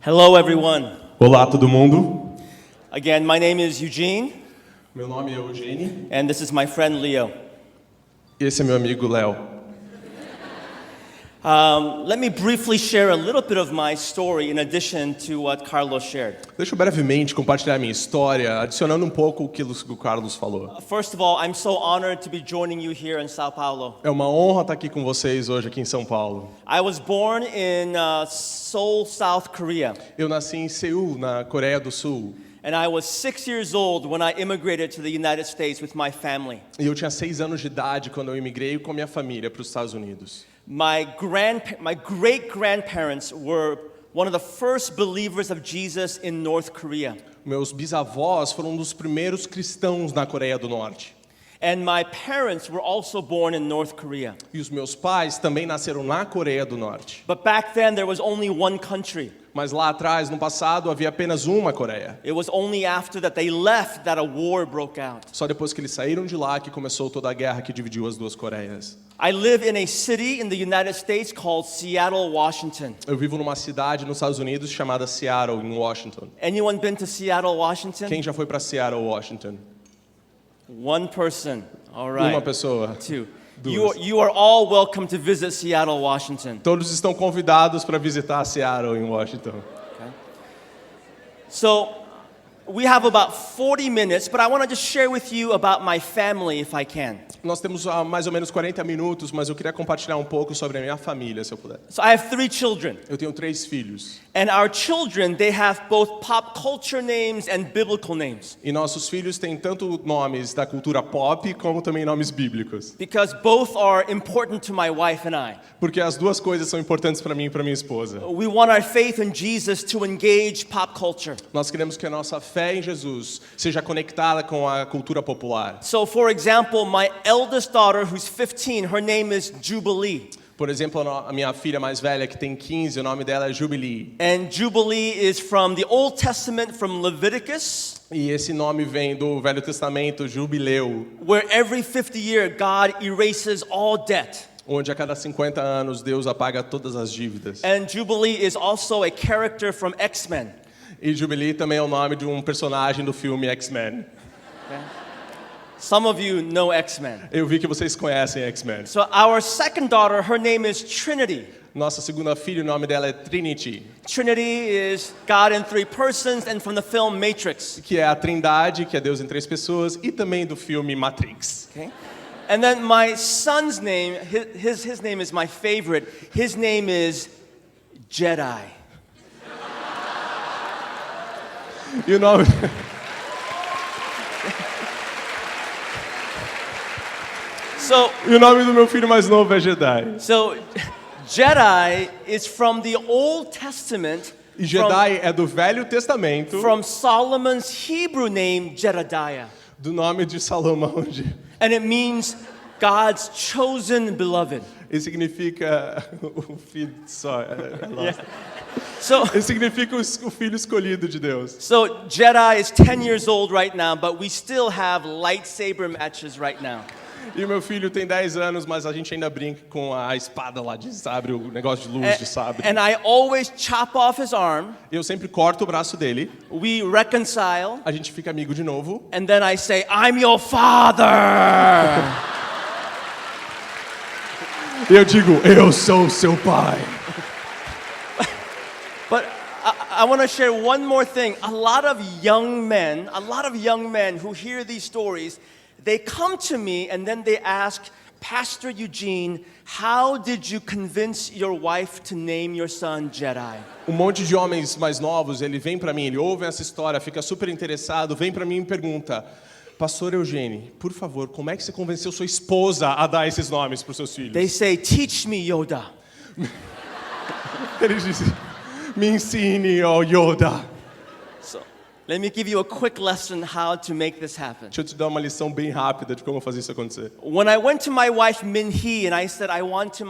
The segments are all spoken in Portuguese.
Hello, everyone. Olá, todo mundo. Again, my name is Eugene, Meu nome é Eugênio and this is my friend Leo. e esse é meu amigo Léo. Let me briefly share a little bit of my story in addition to what Carlos shared. Deixa eu brevemente compartilhar a minha história, adicionando um pouco o que o Carlos falou. First of all, I'm so honored to be joining you here in Sao Paulo. É uma honra estar aqui com vocês hoje aqui em São Paulo. I was born in Seoul, South Korea, Eu nasci em Seul, na Coreia do Sul, and I was 6 years old when I immigrated to the United States with my family. e eu tinha 6 anos de idade quando eu imigrei com a minha família para os Estados Unidos. My great-grandparents were one of the first believers of Jesus in North Korea. Meus bisavós foram um dos primeiros cristãos na Coreia do Norte. And my parents were also born in North Korea. E os meus pais também nasceram na Coreia do Norte. But back then there was only one country. Mas lá atrás, no passado, havia apenas uma Coreia. It was only after that they left that a war broke out. Só depois que eles saíram de lá que começou toda a guerra que dividiu as duas Coreias. I live in a city in the United States called Seattle, Washington. Eu vivo numa cidade nos Estados Unidos chamada Seattle, em Washington. Anyone been to Seattle, Washington? Quem já foi para Seattle, Washington? One person. All Uma right. pessoa. Two. Duas. You are all welcome to visit Seattle, Washington. Todos estão convidados para visitar Seattle, em Washington. So, we have about 40 minutes, but I want to just share with you about my family if I can. Nós temos mais ou menos 40 minutos, mas eu queria compartilhar um pouco sobre a minha família, se eu puder. So, I have 3 children. Eu tenho 3 filhos. And our children, they have both pop culture names and biblical names. E nossos filhos têm tanto nomes da cultura pop, como também nomes bíblicos. Because both are important to my wife and I. Porque as duas coisas são importantes para mim e para minha esposa. We want our faith in Jesus to engage pop culture. Nós queremos que a nossa fé em Jesus seja conectada com a cultura popular. So, for example, my eldest daughter, who's 15, her name is Jubilee. Por exemplo, a minha filha mais velha, que tem 15, o nome dela é Jubilee. And Jubilee is from the Old Testament, from Leviticus, E esse nome vem do Velho Testamento, Jubileu, where every 50 years God erases all debt. onde a cada 50 anos Deus apaga todas as dívidas. And Jubilee is also a character from X-Men. E Jubilee também é o nome de um personagem do filme X-Men. Some of you know X-Men. Eu vi que vocês conhecem X-Men. So our second daughter, her name is Trinity. Nossa segunda filha, o nome dela é Trinity, Trinity is God in 3 persons, and from the film Matrix. que é a Trindade, que é Deus em 3 pessoas, e também do filme Matrix. Okay? And then my son's name, his name is my favorite. His name is Jedi. E o nome... E o nome do meu filho mais novo é Jedi. So Jedi is from the Old Testament, E Jedi é do Velho Testamento, from Solomon's Hebrew name, Jedediah. do nome de Salomão. And it means God's chosen beloved. E significa o filho só. So, E significa o filho escolhido de Deus. so Jedi is 10 years old right now, but we still have lightsaber matches right now. E o meu filho tem 10 anos, mas a gente ainda brinca com a espada lá de sabre, o negócio de luz de sabre. And I always chop off his arm. Eu sempre corto o braço dele, We reconcile. a gente fica amigo de novo. And then I say, I'm your father. E eu digo, eu sou seu pai. But I want to share one more thing. A lot of young men who hear these stories, they come to me and then they ask, Pastor Eugene, how did you convince your wife to name your son Jedi? Um monte de homens mais novos, ele vem pra mim, ele ouve essa história, fica super interessado, vem pra mim e me pergunta, Pastor Eugênio, por favor, como é que você convenceu sua esposa a dar esses nomes pros seus filhos? They say, teach me, Yoda. Ele disse, me ensine, ó Yoda. So, let me give you a quick lesson how to make this happen. Deixa eu te dar uma lição bem rápida de como fazer isso acontecer. When I went to my wife Min-hee and I said I want to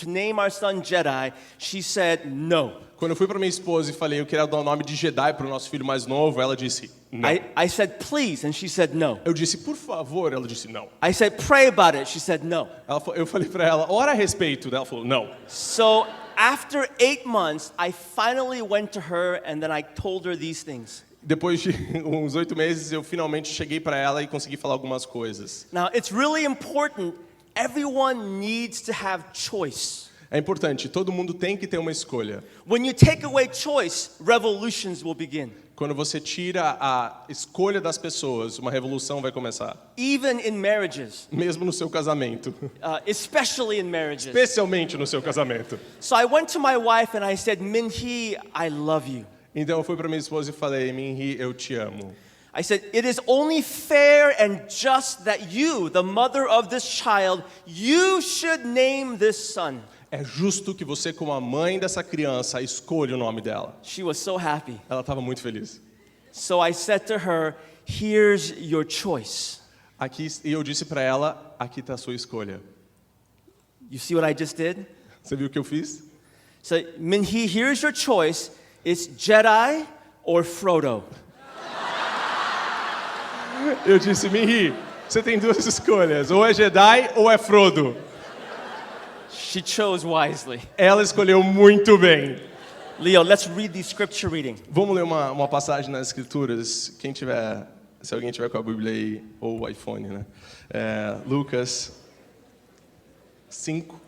name our son Jedi, she said no. Quando eu fui para minha esposa e falei, eu queria dar o nome de Jedi para o nosso filho mais novo, ela disse, não. I said please, and she said no. Eu disse, por favor, ela disse, não. I said pray about it, she said no. Eu falei para ela, ora a respeito, ela falou, não. So after 8 months, I finally went to her and then I told her these things. Depois de uns 8 meses, eu finalmente cheguei para ela e consegui falar algumas coisas. Now, it's really important. Everyone needs to have choice. É importante, todo mundo tem que ter uma escolha. When you take away choice, revolutions will begin. Quando você tira a escolha das pessoas, uma revolução vai começar. Even in marriages, Mesmo no seu casamento. especially in marriages. Especialmente no seu casamento. So I went to my wife and I said, Min-hee, I love you. Então eu fui para minha esposa e falei, Min-hee, eu te amo. I said, it is only fair and just that you, the mother of this child, you should name this son. É justo que você, como a mãe dessa criança, escolha o nome dela. She was so happy. Ela estava muito feliz. So I said to her, here's your choice. E eu disse para ela, aqui está a sua escolha. You see what I just did? Você viu o que eu fiz? So, Min-hee, here's your choice. It's Jedi or Frodo. Eu disse, Min-hee, você tem duas escolhas, ou é Jedi ou é Frodo. She chose wisely. Ela escolheu muito bem. Leo, let's read the scripture reading. Vamos ler uma passagem nas Escrituras. Se alguém tiver com a Bíblia aí, ou o iPhone, né? Lucas 5.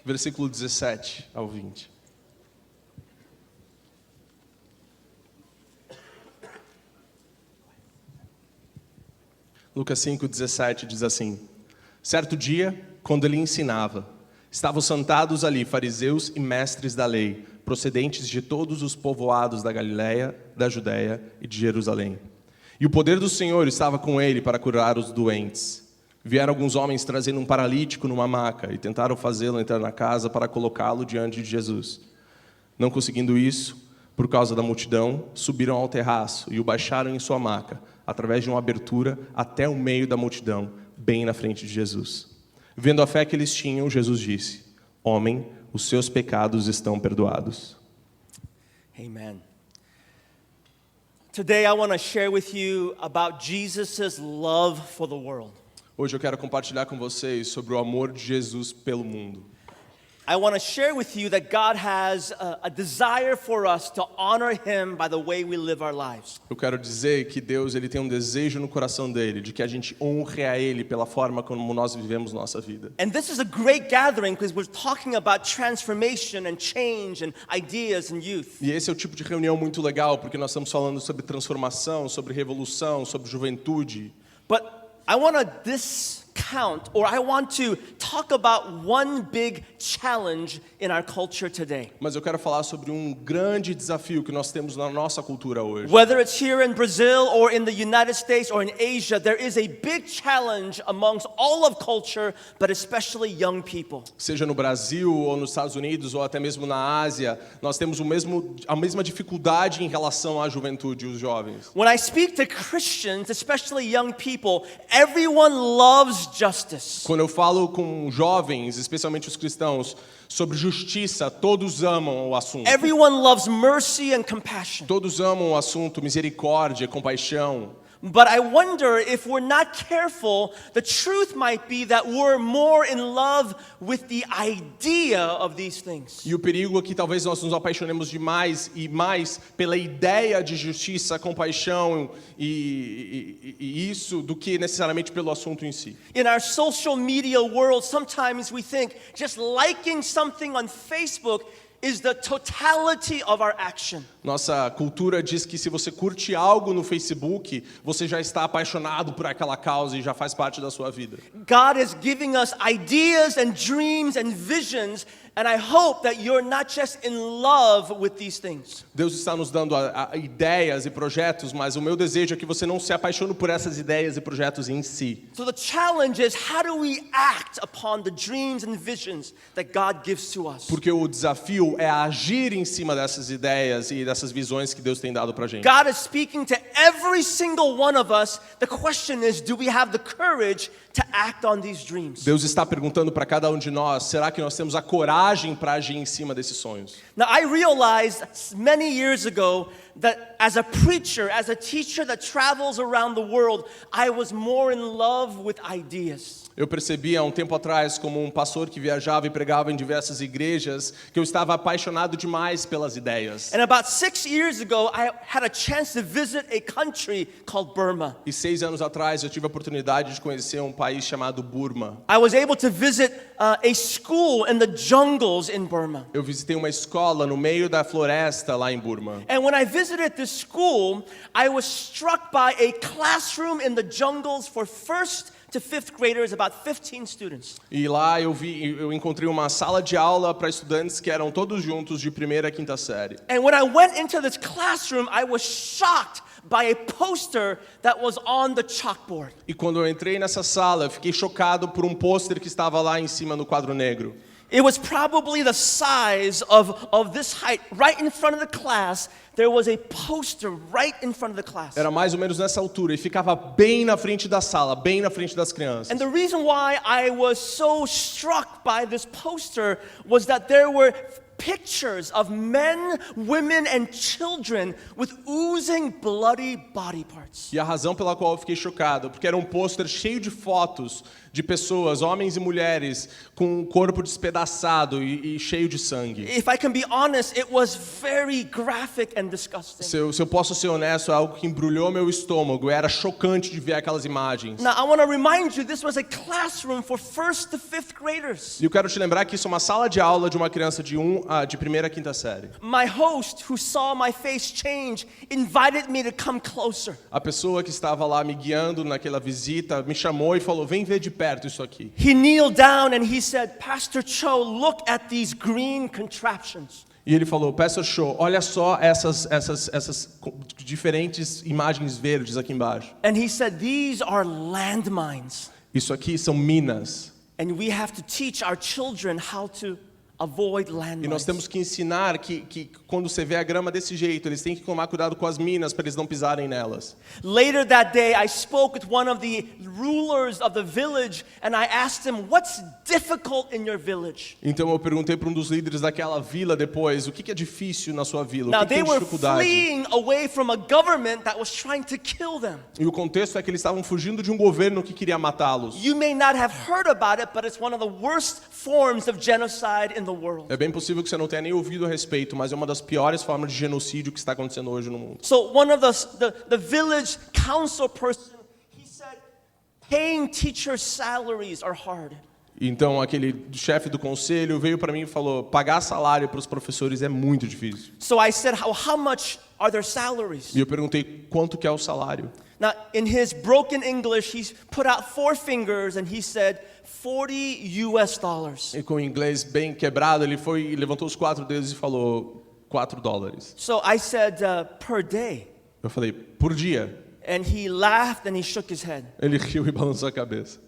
Versículo 17 ao 20. Lucas 5, 17 diz assim: Certo dia, quando ele ensinava, estavam sentados ali fariseus e mestres da lei, procedentes de todos os povoados da Galiléia, da Judéia e de Jerusalém. E o poder do Senhor estava com ele para curar os doentes. Vieram alguns homens trazendo um paralítico numa maca e tentaram fazê-lo entrar na casa para colocá-lo diante de Jesus. Não conseguindo isso, por causa da multidão, subiram ao terraço e o baixaram em sua maca, através de uma abertura até o meio da multidão, bem na frente de Jesus. Vendo a fé que eles tinham, Jesus disse: Homem, os seus pecados estão perdoados. Amen. Today I want to share with you about Jesus' love for the world. Hoje eu quero compartilhar com vocês sobre o amor de Jesus pelo mundo. I want to share with you that God has a desire for us to honor Him by the way we live our lives. Eu quero dizer que Deus ele tem um desejo no coração dele de que a gente honre a Ele pela forma como nós vivemos nossa vida. And this is a great gathering because we're talking about transformation and change and ideas and youth. E esse é o tipo de reunião muito legal porque nós estamos falando sobre transformação, sobre revolução, sobre juventude. But I want to discount, or I want to talk about one big challenge in our culture today. Mas eu quero falar sobre um grande desafio que nós temos na nossa cultura hoje. Whether it's here in Brazil or in the United States or in Asia, there is a big challenge amongst all of culture, but especially young people. Seja no Brasil ou nos Estados Unidos ou até mesmo na Ásia, nós temos a mesma dificuldade em relação à juventude e os jovens. When I speak to Christians, especially young people, everyone loves justice. Quando eu falo com jovens, especialmente os cristãos, sobre justiça, todos amam o assunto. Everyone loves mercy and compassion. Todos amam o assunto misericórdia, compaixão. But I wonder if we're not careful, the truth might be that we're more in love with the idea of these things. E o perigo é que talvez nós nos apaixonemos demais e mais pela ideia de justiça, compaixão e isso do que necessariamente pelo assunto em si. In our social media world, sometimes we think just liking something on Facebook is the totality of our action. Nossa cultura diz que se você curte algo no Facebook, você já está apaixonado por aquela causa e já faz parte da sua vida. God is giving us ideas and dreams and visions, and I hope that you're not just in love with these things. Deus está nos dando ideias e projetos, mas o meu desejo é que você não se apaixone por essas ideias e projetos em si. So the challenge is, how do we act upon the dreams and visions that God gives to us? Porque o desafio é agir em cima dessas ideias e dessas visões que Deus tem dado pra gente. God is speaking to every single one of us. The question is, do we have the courage to act on these dreams? Deus está perguntando para cada um de nós, será que nós temos a coragem para agir em cima desses sonhos? Now, I realized many years ago that as a preacher, as a teacher that travels around the world, I was more in love with ideas. Eu percebi há um tempo atrás, como um pastor que viajava e pregava em diversas igrejas, que eu estava apaixonado demais pelas ideias. And about 6 years ago, I had a chance to visit a country called Burma. E 6 anos atrás eu tive a oportunidade de conhecer um país chamado Burma. I was able to visit a school in the jungles in Burma. Eu visitei uma escola no meio da floresta lá em Burma. And when I visited this school, I was struck by a classroom in the jungles for first to fifth graders, about 15 students. E lá eu encontrei uma sala de aula para estudantes que eram todos juntos de primeira a quinta série. And when I went into this classroom, I was shocked by a poster that was on the chalkboard. E quando eu entrei nessa sala, eu fiquei chocado por um pôster que estava lá em cima no quadro negro. It was probably the size of this height. Right in front of the class, there was a poster right in front of the class. Era mais ou menos nessa altura e ficava bem na frente da sala, bem na frente das crianças. And the reason why I was so struck by this poster was that there were pictures of men, women, and children with oozing bloody body parts. E a razão pela qual eu fiquei chocado, porque era um pôster cheio de fotos de pessoas, homens e mulheres, com o corpo despedaçado e cheio de sangue. If I can be honest, it was very graphic and disgusting. Se eu posso ser honesto, é algo que embrulhou meu estômago. Era chocante de ver aquelas imagens. Now, I want to remind you, this was a classroom for first to fifth graders. E eu quero te lembrar que isso é uma sala de aula de uma criança de primeira a quinta série. My host, who saw my face change, invited me to come closer. A pessoa que estava lá me guiando naquela visita me chamou e falou: "Vem ver de perto isso aqui." He kneeled down and he said, Pastor Cho, look at these green contraptions. E ele falou: "Pastor Cho, olha só essas diferentes imagens verdes aqui embaixo. And he said, these are landmines. Isso aqui são minas. And we have to teach our children how to avoid E nós landmines. temos que ensinar que quando você vê a grama desse jeito, eles têm que tomar cuidado com as minas para eles não pisarem nelas." Later that day, I spoke with one of the rulers of the village and I asked him, what's difficult in your village? Então eu perguntei para um dos líderes daquela vila depois: "O que é difícil na sua vila? Now, O que they tem were dificuldade?" fleeing away from a government that was trying to kill them. E o contexto é que eles estavam fugindo de um governo que queria matá-los. You may not have heard about it, but it's one of the worst forms of genocide in the world. É bem possível que você não tenha nem ouvido a respeito, mas é uma das piores formas de genocídio que está acontecendo hoje no mundo. So one of the village council person, he said, paying teachers' salaries are hard. Então aquele chefe do conselho veio para mim e falou: "Pagar salário para os professores é muito difícil." So I said, how much are their salaries? E eu perguntei quanto que é o salário. Now, in his broken English, he put out 4 fingers and he said, $40. E com o inglês bem quebrado, ele levantou os 4 dedos e falou $4. So I said, per day. Eu falei: "Por dia." And he laughed and he shook his head. Ele riu e balançou a cabeça.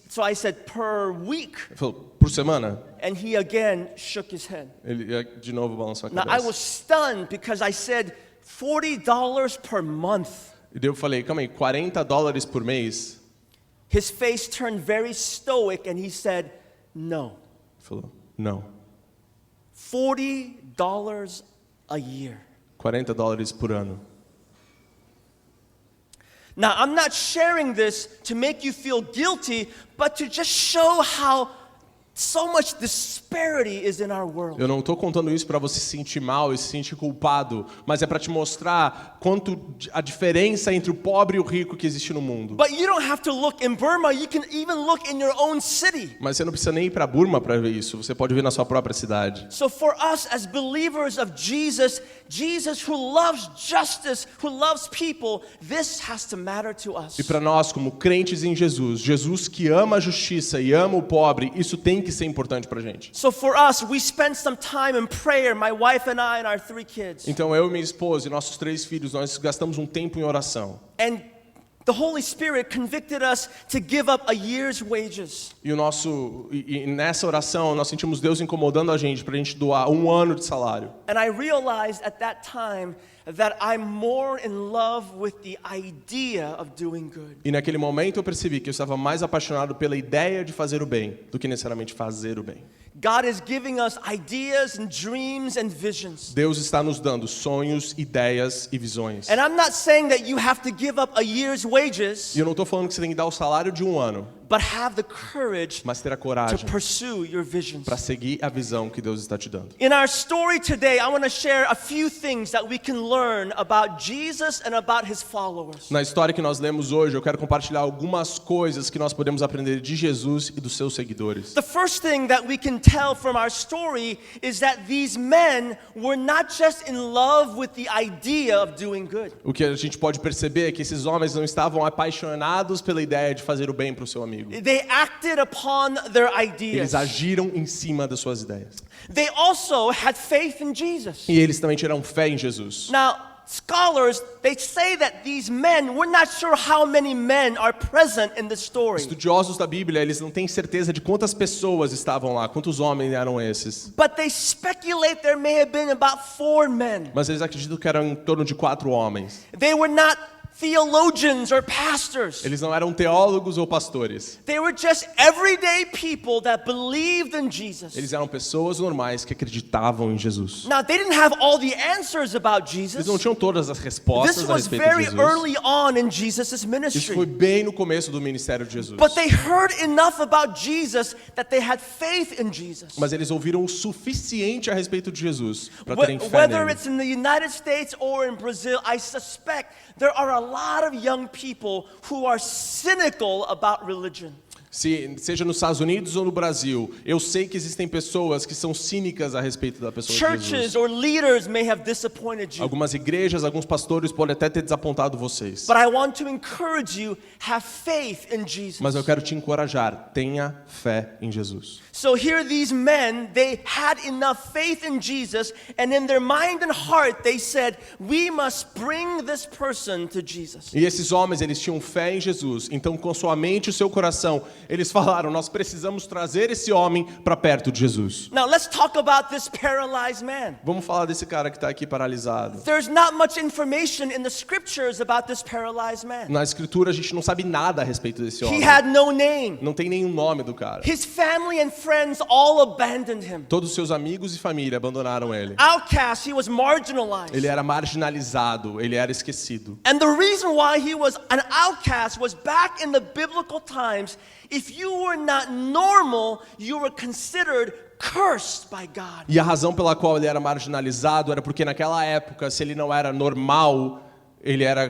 So I said, per week. Ele falou: "Por semana?" And he again shook his head. Ele de novo balançou a Now, I was cabeça. stunned because I said, $40 per month. E daí eu falei: "Calma aí, $40 por mês?" His face turned very stoic and he said, no. Ele falou: "Não. $40 a year. $40 por ano." Now, I'm not sharing this to make you feel guilty, but to just show how so much disparity is in our world. Eu não estou contando isso para você se sentir mal e se sentir culpado, mas é para te mostrar quanto a diferença entre o pobre e o rico que existe no mundo. But you don't have to look in Burma, you can even look in your own city. Mas você não precisa nem ir para Burma para ver isso, você pode ver na sua própria cidade. So for us as believers of Jesus, Jesus who loves justice, who loves people, this has to matter to us. E para nós, como crentes em Jesus, Jesus que ama a justiça e ama o pobre, isso tem que ser importante para a gente. So for us, we spent some time in prayer, my wife and I and our 3 kids. Então eu e minha esposa e nossos 3 filhos, nós gastamos um tempo em oração. And the Holy Spirit convicted us to give up a year's wages. E nessa oração nós sentimos Deus incomodando a gente para a gente doar 1 ano de salário. And I realized at that time that I'm more in love with the idea of doing good. E naquele momento eu percebi que eu estava mais apaixonado pela ideia de fazer o bem do que necessariamente fazer o bem. God is giving us ideas and dreams and visions. Deus está nos dando sonhos, ideias e visões. And I'm not saying that you have to give up a year's wages, E eu não estou falando que você tem que dar o salário de um ano, but have the courage mas ter a to coragem pursue your visions. para seguir a visão que Deus está te dando. In our story today, I want to share a few things that we can learn about Jesus and about his followers. Na história que nós lemos hoje, eu quero compartilhar algumas coisas que nós podemos aprender de Jesus e dos seus seguidores. The first thing that we can tell from our story is that these men were not just in love with the idea of doing good. O que a gente pode perceber é que esses homens não estavam apaixonados pela ideia de fazer o bem para o seu amigo. They acted upon their Eles ideas. agiram em cima das suas ideias. They also had faith in Jesus. E eles também tiveram fé em Jesus. Now, scholars, they say that these men, we're not sure how many men are present in the story. Estudiosos da Bíblia, eles não têm certeza de quantas pessoas estavam lá, quantos homens eram esses. But they speculate there may have been about 4 men. Mas eles acreditam que eram em torno de 4 homens. They were not theologians or pastors. Eles não eram teólogos ou pastores. They were just everyday people that believed in Jesus. Eles eram pessoas normais que acreditavam em Jesus. Now, they didn't have all the answers about Eles Jesus. não tinham todas as This respostas a was respeito de very Jesus. early on in Jesus' Isso ministry. foi bem no começo do ministério de Jesus. But they heard enough about Jesus that they had faith in Jesus. Mas eles ouviram o suficiente a respeito de Jesus para terem fé Whether nele. it's in the United States or in Brazil, I suspect there are a lot of young people who are cynical about religion. Seja nos Estados Unidos ou no Brasil, eu sei que existem pessoas que são cínicas a respeito da pessoa de Churches Jesus. or leaders may have disappointed you. Algumas igrejas, alguns pastores podem até ter desapontado vocês. But I want to encourage you, have faith in Jesus. Mas eu quero te encorajar, tenha fé em Jesus. So here these men, they had enough faith in Jesus, and in their mind and heart they said, we must bring this person to Jesus. E esses homens, eles tinham fé em Jesus. Então, com sua mente e seu coração, eles falaram, nós precisamos trazer esse homem para perto de Jesus. Now let's talk about this paralyzed man. Vamos falar desse cara que está aqui paralisado. There's not much information in the scriptures about this paralyzed man. Na escritura, a gente não sabe nada a respeito desse He homem. had no name. Não tem nenhum nome do cara. His family and friends all abandoned him. Todos os seus amigos e família abandonaram ele. Outcast, he was marginalized. Ele era marginalizado, ele era esquecido. And the reason why he was an outcast was back in the biblical times, if you were not normal, you were considered cursed by God. E a razão pela qual ele era marginalizado era porque naquela época, se ele não era normal, ele era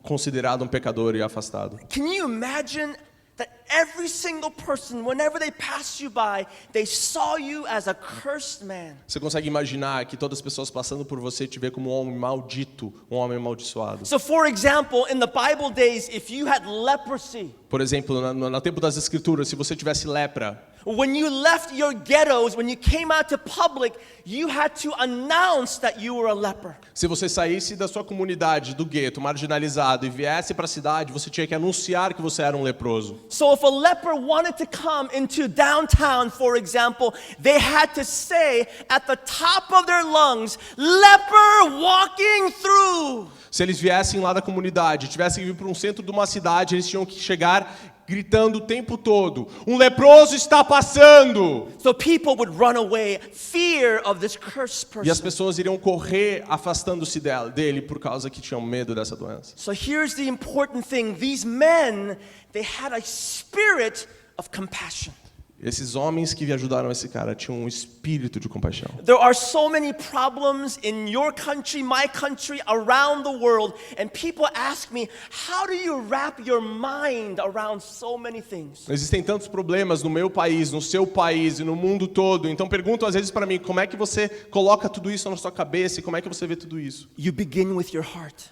considerado um pecador e afastado. Can you imagine that every single person, whenever they passed you by, they saw you as a cursed man? Você consegue imaginar que todas as pessoas passando por você te vê como um homem maldito, um homem amaldiçoado? So for example, in the Bible days, if you had leprosy, Por exemplo, no tempo das escrituras, se você tivesse lepra, when you left your ghettos, when you came out to public, you had to announce that you were a leper. se você saísse da sua comunidade, do gueto, marginalizado, e viesse para a cidade, você tinha que anunciar que você era um leproso. So if a leper wanted to come into downtown, for example, they had to say at the top of their lungs, leper walking through. Se eles viessem lá da comunidade, tivessem que vir para um centro de uma cidade, eles tinham que chegar gritando o tempo todo, um leproso está passando! So people would run away, fear of this cursed E as person. pessoas iriam correr afastando-se dele por causa que tinham medo dessa doença. So here's the important thing. These men, they had a spirit of compassion. Esses homens que ajudaram esse cara tinham um espírito de compaixão. There are so many problems in your country, my country, around the world, and people ask me, how do you wrap your mind around so many things? Existem tantos problemas no meu país, no seu país e no mundo todo. Então perguntam às vezes para mim, como é que você coloca tudo isso na sua cabeça e como é que você vê tudo isso? You begin with your heart.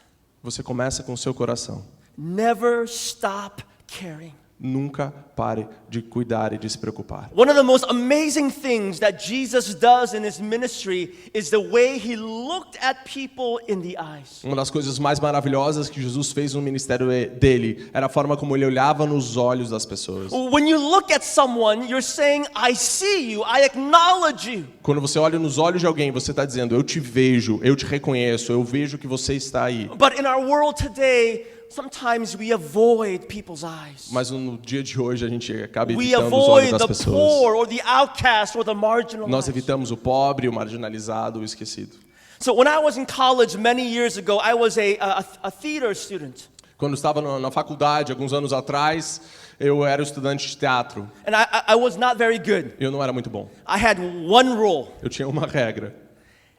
Você começa com o seu coração. Never stop caring. Nunca pare de cuidar e de se preocupar. One of the most amazing things that Jesus does in his ministry is the way he looked at people in the eyes. Uma das coisas mais maravilhosas que Jesus fez no ministério dele era a forma como ele olhava nos olhos das pessoas. When you look at someone, you're saying, I see you, I acknowledge you. Quando você olha nos olhos de alguém, você está dizendo, eu te vejo, eu te reconheço, eu vejo que você está aí. But in our world today, sometimes we avoid people's eyes. Mas no dia de hoje a gente acaba We evitando os olhos avoid das the pessoas. poor or the outcast or the Nós marginalized. evitamos o pobre, o marginalizado, o esquecido. So when I was in college many years ago, I was a theater student. Quando eu estava na faculdade, alguns anos atrás, eu era estudante de teatro. And I was not very good. Eu não era muito bom. I had one role. Eu tinha uma regra.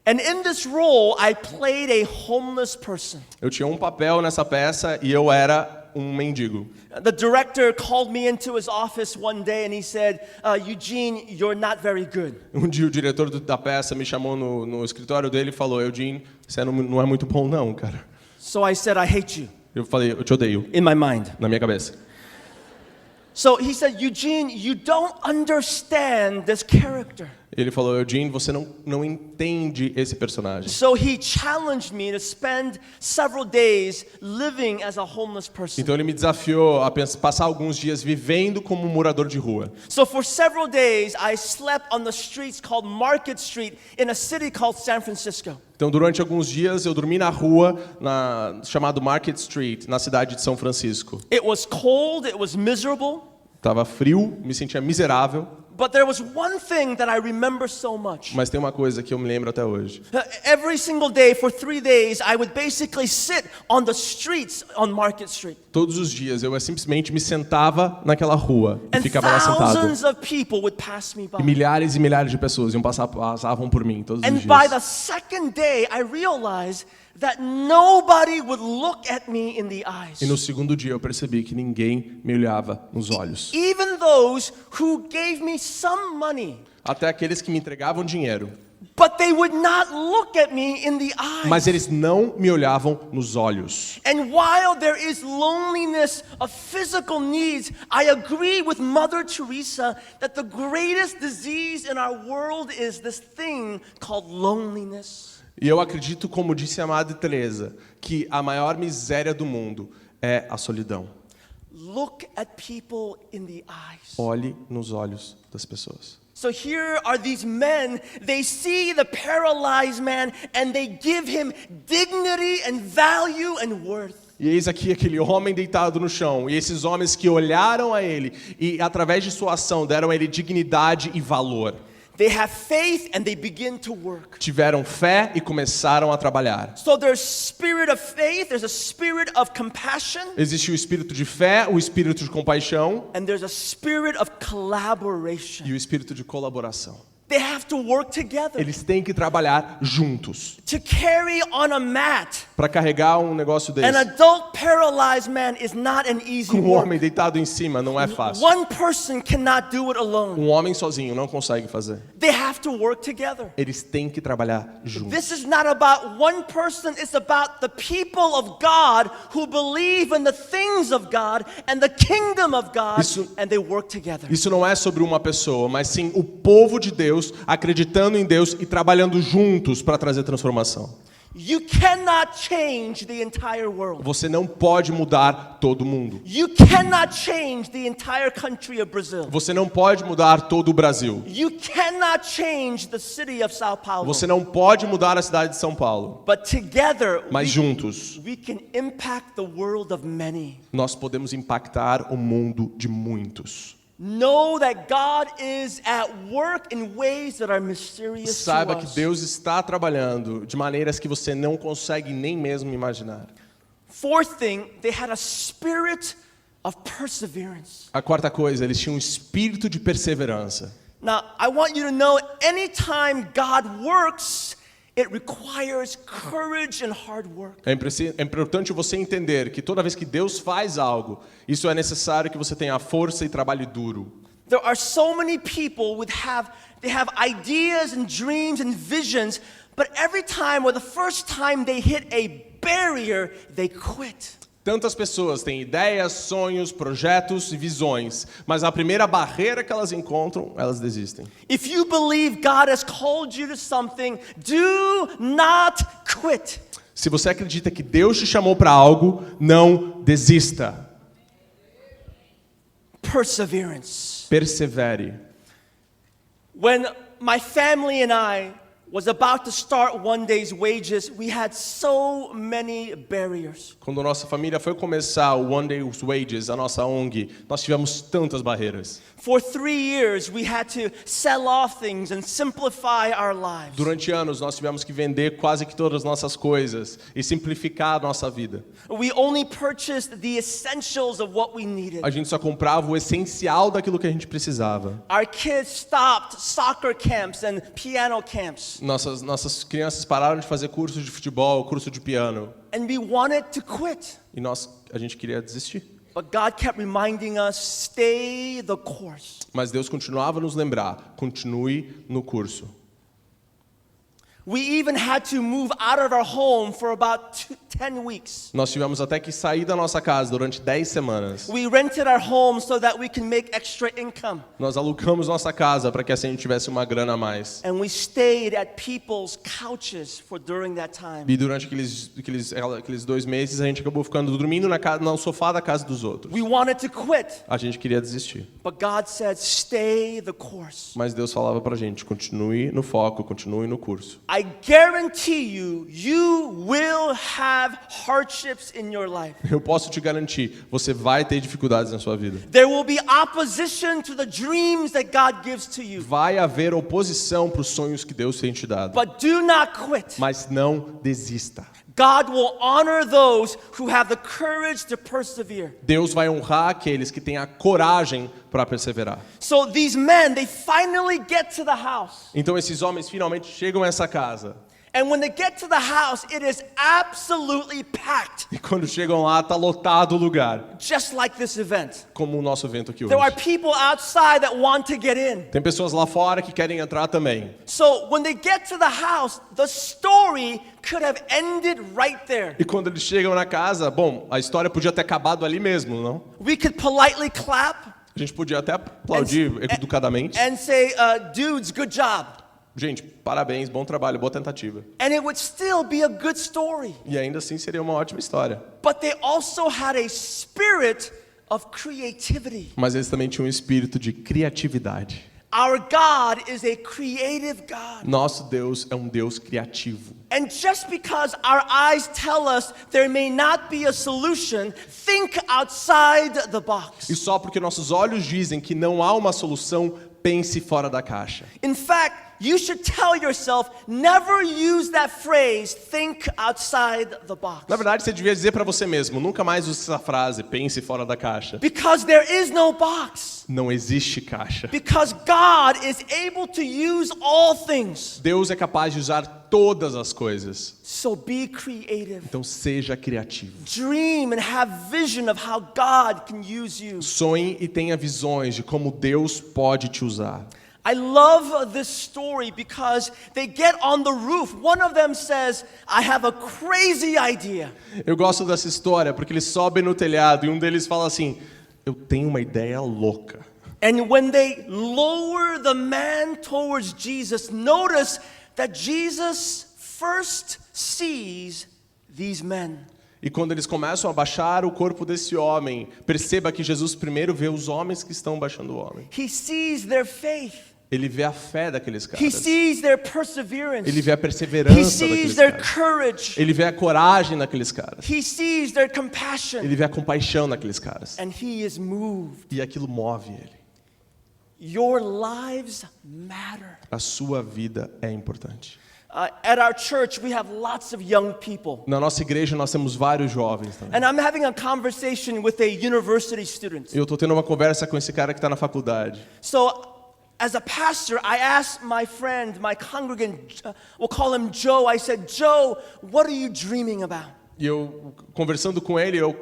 And in this role, I played a homeless person. Eu tinha um papel nessa peça e eu era um mendigo. The director called me into his office one day and he said, Eugene, you're not very good. Um dia o diretor da peça me chamou no escritório dele e falou, Eugene, você não é muito bom não, cara. So I said, I hate you, Eu falei, eu te odeio, in my mind. na minha cabeça. So he said, Eugene, you don't understand this character. Ele falou, Eugene, você não entende esse personagem. So he challenged me to spend several days living as a homeless person. Então ele me desafiou a passar alguns dias vivendo como um morador de rua. So for several days, I slept on the streets called Market Street in a city called San Francisco. Então durante alguns dias eu dormi na rua chamado Market Street, na cidade de São Francisco. It was cold, it was miserable. Tava frio, me sentia miserável. But there was one thing that I remember so much. Mas tem uma coisa que eu me lembro até hoje. Every single day for 3 days, I would basically sit on the streets on Market Street. Todos os dias eu simplesmente me sentava naquela rua e And ficava lá sentado. thousands of people would pass me by. E milhares de pessoas passavam por mim todos os And dias. by the second day, I realized that nobody would look at me in the eyes. E no segundo dia eu percebi que ninguém me olhava nos olhos. Even those who gave me some money, Até aqueles que me entregavam dinheiro. but they would not look at me in the eyes. Mas eles não me olhavam nos olhos. And while there is loneliness of physical needs, I agree with Mother Teresa that the greatest disease in our world is this thing called loneliness. E eu acredito, como disse a Madre Teresa, que a maior miséria do mundo é a solidão. Look at people in the eyes. Olhe nos olhos das pessoas. So here are these men, they see the paralyzed man and they give him dignity and value and worth. E eis aqui aquele homem deitado no chão, e esses homens que olharam a ele e através de sua ação deram a ele dignidade e valor. They have faith and they begin to work. Tiveram fé e começaram a trabalhar. So there's spirit of faith, there's a spirit of compassion, Existe o espírito de fé, o espírito de compaixão and there's a spirit of collaboration. e o espírito de colaboração. They have to work together. Eles têm que trabalhar juntos. To carry on a mat, Para carregar um negócio an desse. adult paralyzed man is not an easy Um work. homem deitado em cima não é fácil. One person cannot do it alone. Um homem sozinho não consegue fazer. They have to work together. Eles têm que trabalhar juntos. This is not about one person, it's about the people of God who believe in the things of God and the kingdom of God, and they work together. Isso não é sobre uma pessoa, mas sim o povo de Deus acreditando em Deus e trabalhando juntos para trazer transformação. You cannot change the entire world. Você não pode mudar todo mundo. You cannot change the entire country of Brazil. Você não pode mudar todo o Brasil. You cannot change the city of Sao Paulo. Você não pode mudar a cidade de São Paulo. But together, Mas juntos, we can impact the world of many. nós podemos impactar o mundo de muitos. Know that God is at work in ways that are mysterious Saiba to que us. Deus está trabalhando de maneiras que você não consegue nem mesmo imaginar. Fourth thing, they had a spirit of perseverance. A quarta coisa, eles tinham um espírito de perseverança. Now, I want you to know anytime God works, it requires courage and hard work. É importante você entender que toda vez que Deus faz algo, isso é necessário que você tenha força e trabalho duro. There are so many people they have ideas and dreams and visions, but every time or the first time they hit a barrier, they quit. Tantas pessoas têm ideias, sonhos, projetos e visões, mas a primeira barreira que elas encontram, elas desistem. If you believe God has called you to something, do not quit. Se você acredita que Deus te chamou para algo, não desista. Perseverance. Persevere. When my family and I was about to start One Day's Wages, we had so many barriers. Quando nossa família foi começar o One Day's Wages, a nossa ONG, nós tivemos tantas barreiras. For 3 years, we had to sell off things and simplify our lives. Durante anos, nós tivemos que vender quase que todas as nossas coisas e simplificar a nossa vida. We only purchased the essentials of what we needed. A gente só comprava o essencial daquilo que a gente precisava. Our kids stopped soccer camps and piano camps. Nossas crianças pararam de fazer curso de futebol, curso de piano. And we wanted to quit. E a gente queria desistir. But God kept reminding us, stay the course. Mas Deus continuava a nos lembrar, continue no curso. We even had to move out of our home for about 10 weeks. Nós tivemos até que sair da nossa casa durante 10 semanas. We rented our home so that we can make extra income. Nós alugamos nossa casa para que assim a gente tivesse uma grana a mais. And we stayed at people's couches for during that time. E durante aqueles 2 meses a gente acabou ficando dormindo no sofá da casa dos outros. We wanted to quit, A gente queria desistir. but God said, stay the course. Mas Deus falava pra gente, continue no foco, continue no curso. I guarantee you, you will have hardships in your life. Eu posso te garantir, você vai ter dificuldades na sua vida. There will be opposition to the dreams that God gives to you. Vai haver oposição para os sonhos que Deus tem te dado. But do not quit. Mas não desista. God will honor those who have the courage to persevere. Deus vai honrar aqueles que têm a coragem para perseverar. So these men, they finally get to the house. Então esses homens finalmente chegam a essa casa. And when they get to the house, it is absolutely packed. E quando chegam lá, está lotado o lugar. Just like this event. Como o nosso evento aqui There are hoje. people outside that want to get in. Tem pessoas lá fora que querem entrar também. So when they get to the house, the story could have ended right there. E quando eles chegam na casa, bom, a história podia ter acabado ali mesmo, não? We could politely clap A gente podia até aplaudir educadamente. and say, dudes, good job. Gente, parabéns, bom trabalho, boa tentativa. And it would still be a good story. E ainda assim seria uma ótima história. But they also had a spirit of creativity. Mas eles também tinham um espírito de criatividade. Our God is a creative God. Nosso Deus é um Deus criativo. And just because our eyes tell us there may not be a solution, think outside the box. E só porque nossos olhos dizem que não há uma solução, pense fora da caixa. In fact, you should tell yourself, never use that phrase, think outside the box. Na verdade, você devia dizer para você mesmo, nunca mais use essa frase, pense fora da caixa. Because there is no box. Não existe caixa. Because God is able to use all things. Deus é capaz de usar todas as coisas. So be creative. Então seja criativo. Dream and have vision of how God can use you. Sonhe e tenha visões de como Deus pode te usar. I love this story because they get on the roof. One of them says, I have a crazy idea. Eu gosto dessa história porque eles sobem no telhado e um deles fala assim: eu tenho uma ideia louca. And when they lower the man towards Jesus, notice that Jesus first sees these men. E quando eles começam a baixar o corpo desse homem, perceba que Jesus primeiro vê os homens que estão baixando o homem. He sees their faith. Ele vê a fé daqueles He caras. sees their perseverance. Ele vê a He perseverança sees daqueles their caras. courage. Ele vê a coragem daqueles caras. He sees their compassion. Ele vê a compaixão daqueles caras. And he is moved. E aquilo move ele. Your lives matter. A sua vida é importante. At our church, we have lots of young people. Na nossa igreja nós temos vários jovens também. And I'm having a conversation with a university student. Eu estou tendo uma conversa com esse cara que está na faculdade. So, as a pastor, I asked my friend, my congregant, we'll call him Joe. I said, Joe, what are you dreaming about? E eu, conversando com ele, o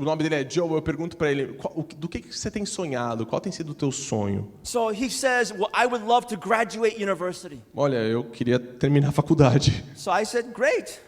nome dele é Joe, eu pergunto para ele, do que você tem sonhado? Qual tem sido o teu sonho? So he says, well, I would love to graduate university. Olha, eu queria terminar a faculdade. So I said, great.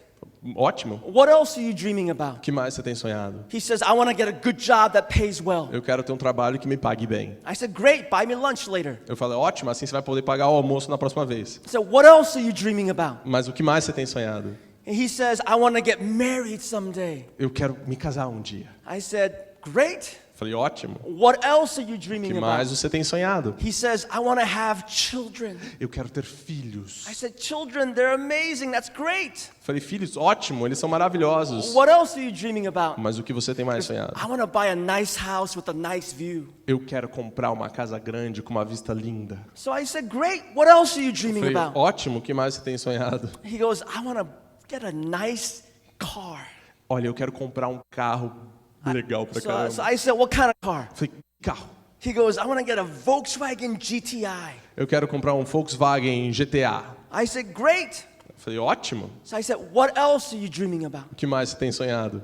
Ótimo. What else are you dreaming O about? que mais você tem sonhado? He says, I want to get a good job that pays well. Eu quero ter um trabalho que me pague bem. I said, great, buy me lunch later. Eu falei, ótimo, assim você vai poder pagar o almoço na próxima vez. He said, what else are you dreaming about? Mas o que mais você tem sonhado? And he says, I want to get married someday. Eu quero me casar um dia. I said, great. Falei, ótimo. What else are you O que dreaming mais about? você tem sonhado? He says, I want to have children. Eu quero ter filhos. I said, children, they're amazing. That's great. Falei, filhos, ótimo, eles são maravilhosos. What else are you dreaming about? Mas o que você tem mais sonhado? I want to buy a nice house with a nice view. Eu quero comprar uma casa grande com uma vista linda. So I said, great. What else are you dreaming Falei, about? ótimo, o que mais você tem sonhado? He goes, I want to get a nice car. Olha, eu quero comprar um carro legal pra So caramba. I said, what kind of car? Falei, carro. He goes, I want to get a Volkswagen GTI. Eu quero comprar um Volkswagen GTA. I said, great. Falei, ótimo. So I said, what else are you dreaming about? O que mais você tem sonhado?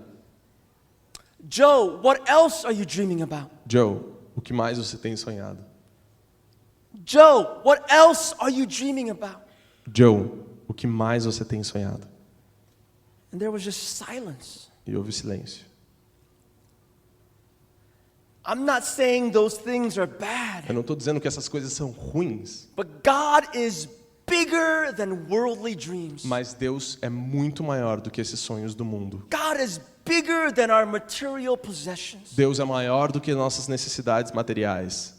Joe, what else are you dreaming about? Joe, o que mais você tem sonhado? Joe, what else are you dreaming about? Joe, o que mais você tem sonhado? And there was just silence. E houve silêncio. I'm not saying those things are bad, Eu não estou dizendo que essas coisas são ruins, but God is bigger than worldly dreams. mas Deus é muito maior do que esses sonhos do mundo. God is bigger than our material possessions. Deus é maior do que nossas necessidades materiais.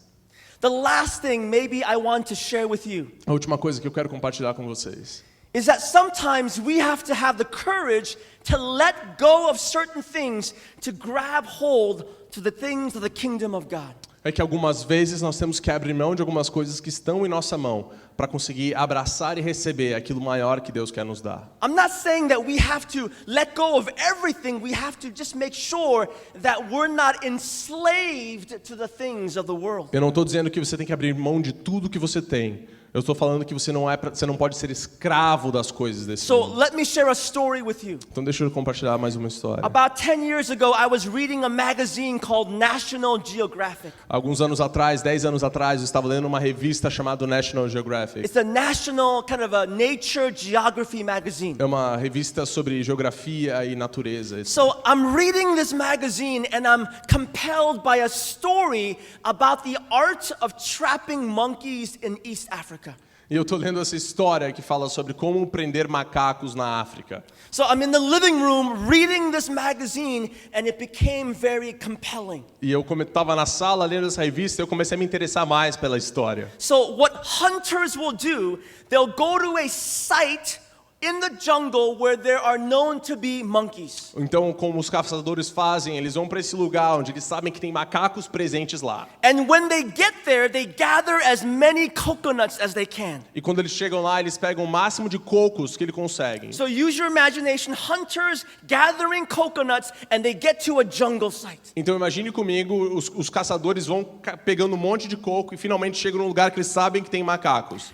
The last thing maybe I want to share with you A última coisa que eu quero compartilhar com vocês is that sometimes we have to have the courage to let go of certain things to grab hold to the things of the kingdom of God. é que algumas vezes nós temos que abrir mão de algumas coisas que estão em nossa mão para conseguir abraçar e receber aquilo maior que Deus quer nos dar. I'm not saying that we have to let go of everything. We have to just make sure that we're not enslaved to the things of the world. Eu não estou dizendo que você tem que abrir mão de tudo que você tem. Eu estou falando que você não pode ser escravo das coisas desse So mundo. let me share a story with you. Então deixa eu compartilhar mais uma história. About 10 years ago, I was reading a magazine called National Geographic. Alguns anos atrás, 10 anos atrás, eu estava lendo uma revista chamada National Geographic. It's a national kind of a nature geography magazine. É uma revista sobre geografia e natureza. So I'm reading this magazine and I'm compelled by a story about the art of trapping monkeys in East Africa. E eu estou lendo essa história que fala sobre como prender macacos na África. So I'm in the living room reading this magazine and it became very compelling. E eu estava na sala lendo essa revista e eu comecei a me interessar mais pela história. So what hunters will do, they'll go to a site in the jungle where there are known to be monkeys. Então, como os caçadores fazem, eles vão para esse lugar onde eles sabem que tem macacos presentes lá. And when they get there, they gather as many coconuts as they can. E quando eles chegam lá, eles pegam o máximo de cocos que eles conseguem. So use your imagination, hunters gathering coconuts and they get to a jungle site. Então imagine comigo, os caçadores vão pegando um monte de coco e finalmente chegam num lugar que eles sabem que tem macacos.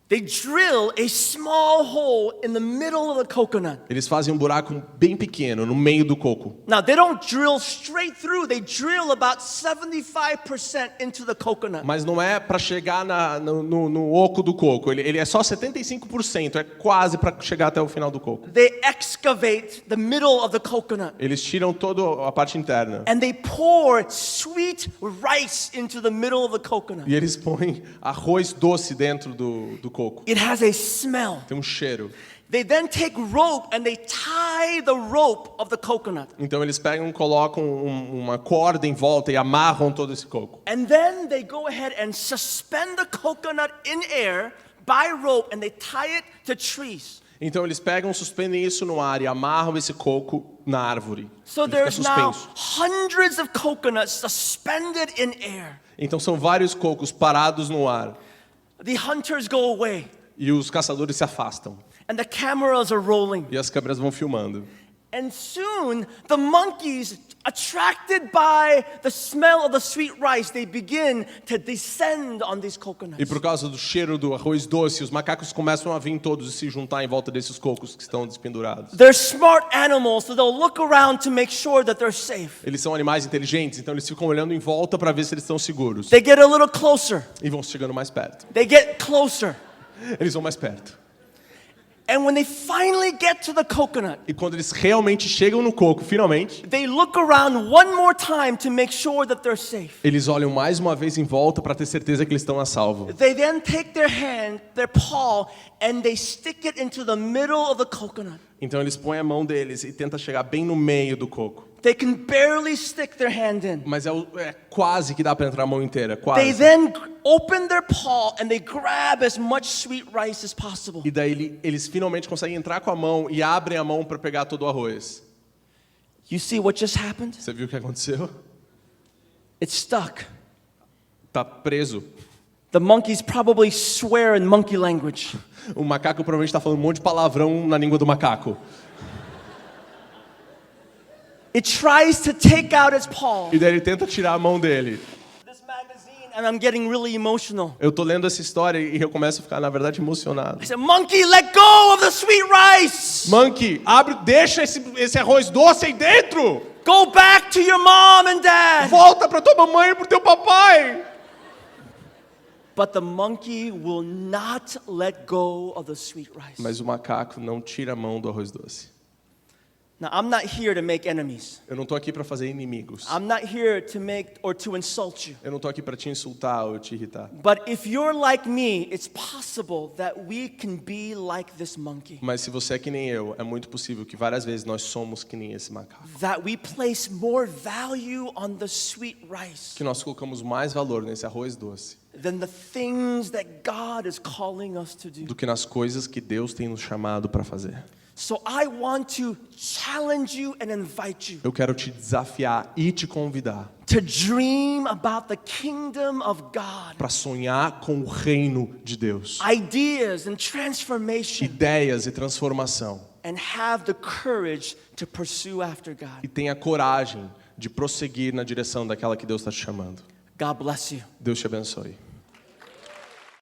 They drill a small hole in the middle of the coconut. Eles fazem um buraco bem pequeno no meio do coco. Now, they don't drill straight through. They drill about 75% into the coconut. Mas não é para chegar no oco do coco. Ele é só 75%, é quase para chegar até o final do coco. They excavate the middle of the coconut. Eles tiram toda a parte interna. And they pour sweet rice into the middle of the coconut. E eles põem arroz doce dentro do coco. It has a smell. Tem um cheiro. They then take rope and they tie the rope of the coconut. Então eles pegam, colocam uma corda em volta e amarram todo esse coco. And then they go ahead and suspend the coconut in air by rope and they tie it to trees. Então eles pegam, suspendem isso no ar e amarram esse coco na árvore. So Ele fica there's now suspenso. hundreds of coconuts suspended in air. Então são vários cocos parados no ar The hunters go away e os caçadores se afastam and the cameras are rolling. e as câmeras vão filmando. And soon the monkeys, attracted by the smell of the sweet rice, they begin to descend on these E coconuts. por causa do cheiro do arroz doce, os macacos começam a vir todos e se juntar em volta desses cocos que estão despendurados. They're smart animals, so they'll look around to make sure that they're safe. Eles são animais inteligentes, então eles ficam olhando em volta para ver se eles estão seguros. They get a little closer. E vão chegando mais perto. They get closer. Eles vão mais perto. And when they finally get to the coconut, E quando eles realmente chegam no coco, finalmente, they look around one more time to make sure that they're safe. eles olham mais uma vez em volta para ter certeza que eles estão a salvo. They then take their hand, their paw, and they stick it into the middle of the coconut. Então eles põem a mão deles e tentam chegar bem no meio do coco. They can barely stick their hand in. Mas é quase que dá para entrar a mão inteira, They quase. then open their paw and they grab as much sweet rice as possible. E daí eles finalmente conseguem entrar com a mão e abrem a mão para pegar todo o arroz. You see what just happened? Você viu o que aconteceu? It's stuck. Tá preso. The monkeys probably swear in monkey language. O macaco provavelmente está falando um monte de palavrão na língua do macaco. It tries to take out its paw. E daí ele tenta tirar a mão dele. This magazine, and I'm getting really emotional. Eu tô lendo essa história e eu começo a ficar, na verdade, emocionado. I said, "Monkey, let go of the sweet rice. Monkey, deixa esse arroz doce aí dentro! Go back to your mom and dad." Volta pra tua mamãe e pro teu papai! But the monkey will not let go of the sweet rice. Mas o macaco não tira a mão do arroz doce. Now, I'm not here to make enemies. Eu não tô aqui pra fazer inimigos. I'm not here to make or to insult you. Eu não tô aqui pra te insultar ou te irritar. But if you're like me, it's possible that we can be like this monkey. Mas se você é que nem eu, é muito possível que várias vezes nós somos que nem esse macaco. That we place more value on the sweet rice Que nós colocamos mais valor nesse arroz doce than the things that God is calling us to do. do que nas coisas que Deus tem nos chamado para fazer. So I want to challenge you and invite you Eu quero te desafiar e te convidar to dream about the kingdom of God. para sonhar com o reino de Deus. Ideas and transformation, Ideias e transformação. and have the courage to pursue after E God. tenha coragem de prosseguir na direção daquela que Deus está te chamando. God bless you. Deus te abençoe.